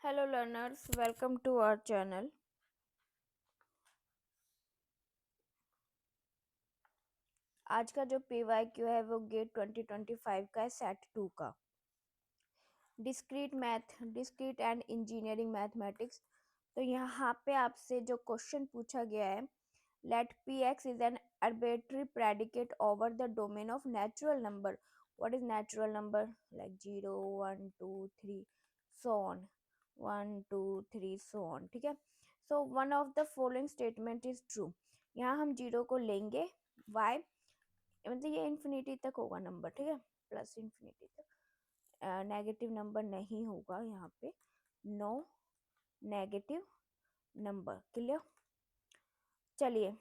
Hello learners, welcome to our channel. आज का जो पीवाईक्यू है वो गेट 2025 का है, सेट 2 का। Discrete and engineering mathematics. तो यहाँ पे आपसे जो क्वेश्चन पूछा गया है, let P X is an arbitrary predicate over the domain of natural number. What is natural number? Like 0 1 2 3 so on, 1 2 3 so on. ठीक है, so one of the following statement is true. यहाँ हम zero को लेंगे, y मतलब ये infinity तक होगा नंबर, ठीक है, प्लस इन्फिनिटी तक, नेगेटिव नंबर नहीं होगा यहाँ पे, नो नेगेटिव नंबर। क्लियर? चलिए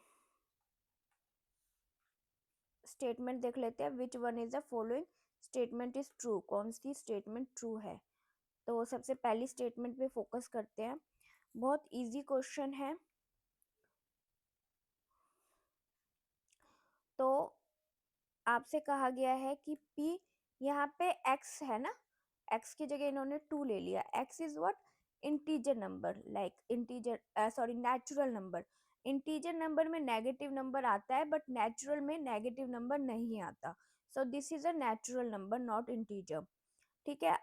स्टेटमेंट देख लेते हैं। Which one is the following statement is true? कौन सी स्टेटमेंट ट्रू है? तो सबसे पहली स्टेटमेंट पे फोकस करते हैं। बहुत इजी क्वेश्चन है। तो आपसे कहा गया है कि p, यहाँ पे x है ना, x की जगह इन्होंने 2 ले लिया। x is what? Integer number, like integer sorry natural number. Integer number में नेगेटिव नंबर आता है बट नेचुरल में नेगेटिव नंबर नहीं आता। So this is a natural number, not integer. ठीक है,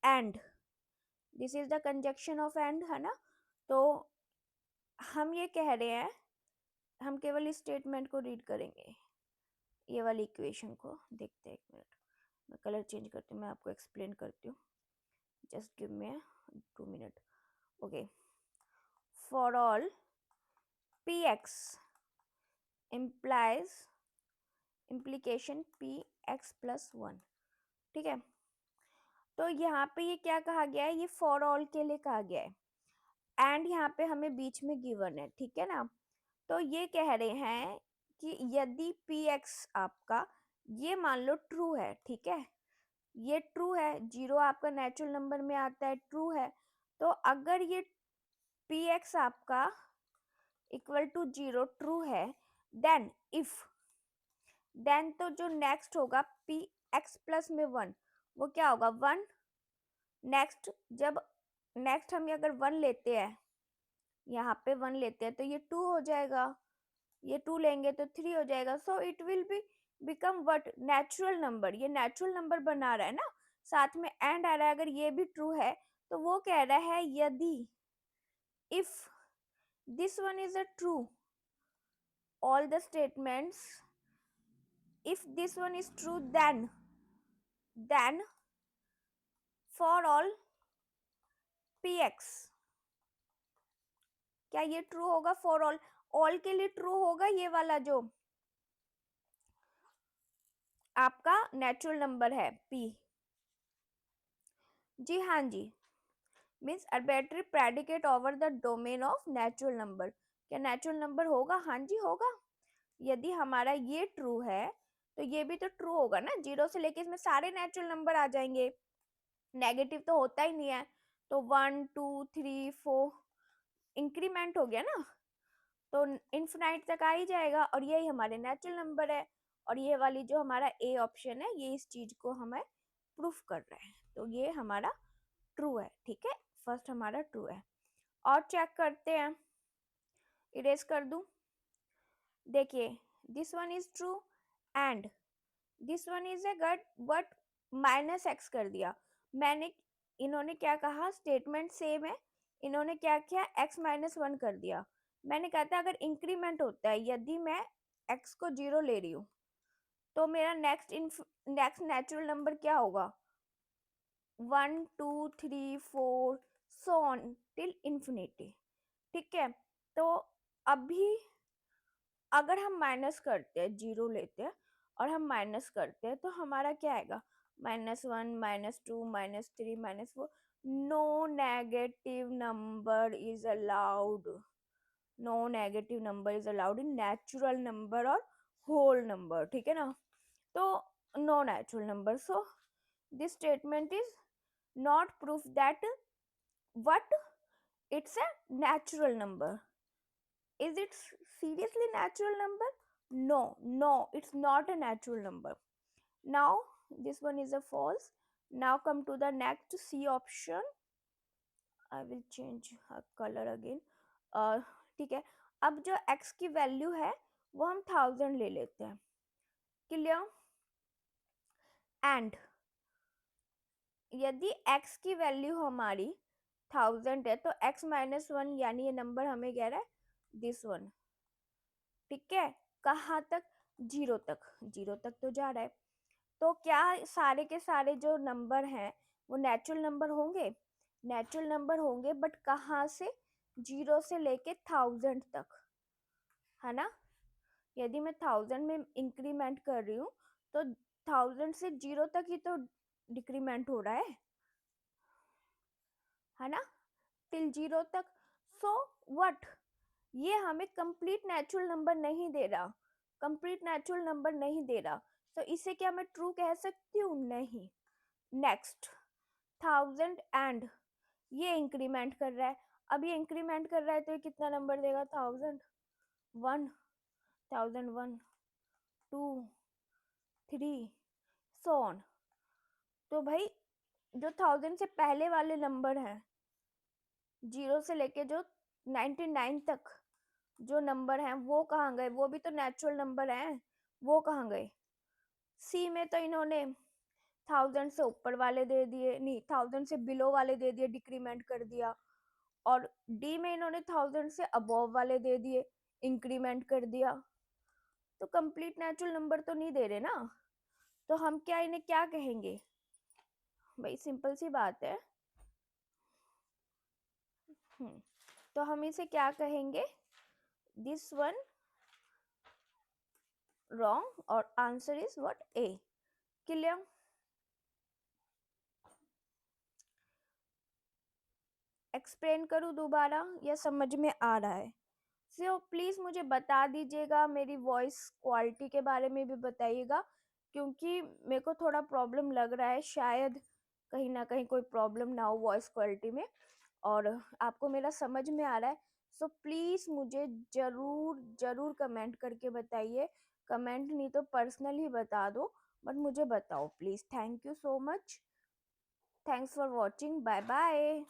and this is the conjunction of and, है ना। तो हम ये कह रहे हैं, हम केवल इस स्टेटमेंट को रीड करेंगे, ये वाली इक्वेशन को देखते हैं। एक मिनट, मैं कलर चेंज करती हूँ, मैं आपको एक्सप्लेन करती हूँ। Just give me 2 minute. Okay, for all P x implies implication P x plus 1। ठीक है, तो यहाँ पे ये क्या कहा गया है? ये फॉर ऑल के लिए कहा गया है, एंड यहाँ पे हमें बीच में गिवन है, ठीक है ना। तो ये कह रहे हैं कि यदि पी एक्स आपका, ये मान लो ट्रू है, ठीक है, ये ट्रू है, जीरो आपका नेचुरल नंबर में आता है, ट्रू है। तो अगर ये पी एक्स आपका इक्वल टू जीरो ट्रू है, देन इफ, देन तो जो नेक्स्ट होगा पी एक्स प्लस में 1, वो क्या होगा? 1। नेक्स्ट, जब नेक्स्ट हम अगर 1 लेते हैं, यहाँ पे 1 लेते हैं तो ये 2 हो जाएगा, ये 2 लेंगे तो 3 हो जाएगा। So it will be become what? Natural number. ये नेचुरल नंबर बना रहा है ना, साथ में एंड आ रहा है। अगर ये भी ट्रू है तो वो कह रहा है यदि, if this one is a true, all the statements, if this one is true, then for all px, क्या ये ट्रू होगा? फॉर ऑल, ऑल के लिए ट्रू होगा ये वाला जो आपका नेचुरल नंबर है p। जी हाँ जी, means arbitrary predicate over the domain of natural number। क्या नेचुरल नंबर होगा? हाँ जी होगा। यदि हमारा ये ट्रू है तो ये भी तो ट्रू होगा ना, जीरो से लेके इसमें सारे नेचुरल नंबर आ जाएंगे, नेगेटिव तो होता ही नहीं है। तो 1 2 3 4 इंक्रीमेंट हो गया ना, तो इन्फिनाइट तक आ ही जाएगा, और यही हमारे नेचुरल नंबर है। और ये वाली जो हमारा ए ऑप्शन है, ये इस चीज को हमें प्रूफ कर रहा है, तो ये हमारा ट्रू है। ठीक है, फर्स्ट हमारा ट्रू है। और चेक करते हैं, इरेज कर दूं। देखिए, this one is true and this one is a gut, but minus X कर दिया मैंने। इन्होंने क्या कहा? स्टेटमेंट सेम है, इन्होंने क्या किया? x माइनस 1 कर दिया। मैंने कहा था अगर इंक्रीमेंट होता है, यदि मैं x को 0 ले रही हूँ, तो मेरा नेक्स्ट नेचुरल नंबर क्या होगा? 1 2 3 4 सो ऑन टिल इन्फिनिटी। ठीक है, तो अभी अगर हम माइनस करते हैं, 0 लेते हैं और हम माइनस करते हैं, तो हमारा क्या आएगा? -1 -2 -3 -4। No negative number is allowed, no negative number is allowed in natural number और होल नंबर। ठीक है ना, तो no natural number. So this statement is not proof that what it's a natural number. Is it seriously natural number? No, it's not a natural number. Now this one is a false. Now come to the next C option. I will change colour again. ठीक है, अब जो x की value है वो हम 1000 ले लेते हैं। क्लियर? एंड यदि x की वैल्यू हमारी 1000 है तो x माइनस 1 यानी ये नंबर हमें कह रहा है दिस वन। ठीक है, कहाँ तक? 0 तक। 0 तक तो जा रहा है। तो क्या सारे के सारे जो नंबर हैं वो नेचुरल नंबर होंगे? नेचुरल नंबर होंगे, बट कहाँ से? 0 से लेके 1000 तक, है ना? यदि मैं 1000 में इंक्रीमेंट कर रही हूँ तो 1000 से 0 तक ही तो डिक्रीमेंट हो रहा है ना? टिल 0 तक। सो व्हाट, ये हमें कंप्लीट नेचुरल नंबर नहीं दे रहा, कंप्लीट नेचुरल नंबर नहीं दे रहा। तो इसे क्या मैं ट्रू कह सकती हूँ? नहीं। नेक्स्ट, 1000 एंड ये इंक्रीमेंट कर रहा है। अब ये इंक्रीमेंट कर रहा है तो ये कितना नंबर देगा? 1000 1, 1001 2 3 सो ऑन। तो भाई जो 1000 से पहले वाले नंबर हैं, 0 से लेके जो 99 तक जो नंबर हैं वो कहाँ गए? वो भी तो नेचुरल नंबर हैं, वो कहाँ गए? सी में तो इन्होंने 1000 से ऊपर वाले दे दिए, नहीं 1000 से बिलो वाले दे दिए, डिक्रीमेंट कर दिया। और डी में इन्होंने 1000 से अबोव वाले दे दिए, इंक्रीमेंट कर दिया। तो कंप्लीट नेचुरल नंबर तो नहीं दे रहे ना, तो हम क्या इन्हें क्या कहेंगे? भाई सिंपल सी बात है। तो हम इसे क्या कहेंगे? दिस वन रॉन्ग और answer is what? A. Clear? Explain करूँ दोबारा या समझ में आ रहा है? सो प्लीज़ मुझे बता दीजिएगा, मेरी वॉइस क्वालिटी के बारे में भी बताइएगा, क्योंकि मेरे को थोड़ा प्रॉब्लम लग रहा है, शायद कहीं ना कहीं कोई प्रॉब्लम ना हो वॉइस क्वालिटी में, और आपको मेरा समझ में आ रहा है। सो प्लीज़ मुझे ज़रूर ज़रूर कमेंट करके बताइए, कमेंट नहीं तो पर्सनल ही बता दो, बट मुझे बताओ please. Thank you so much, thanks for watching, bye bye.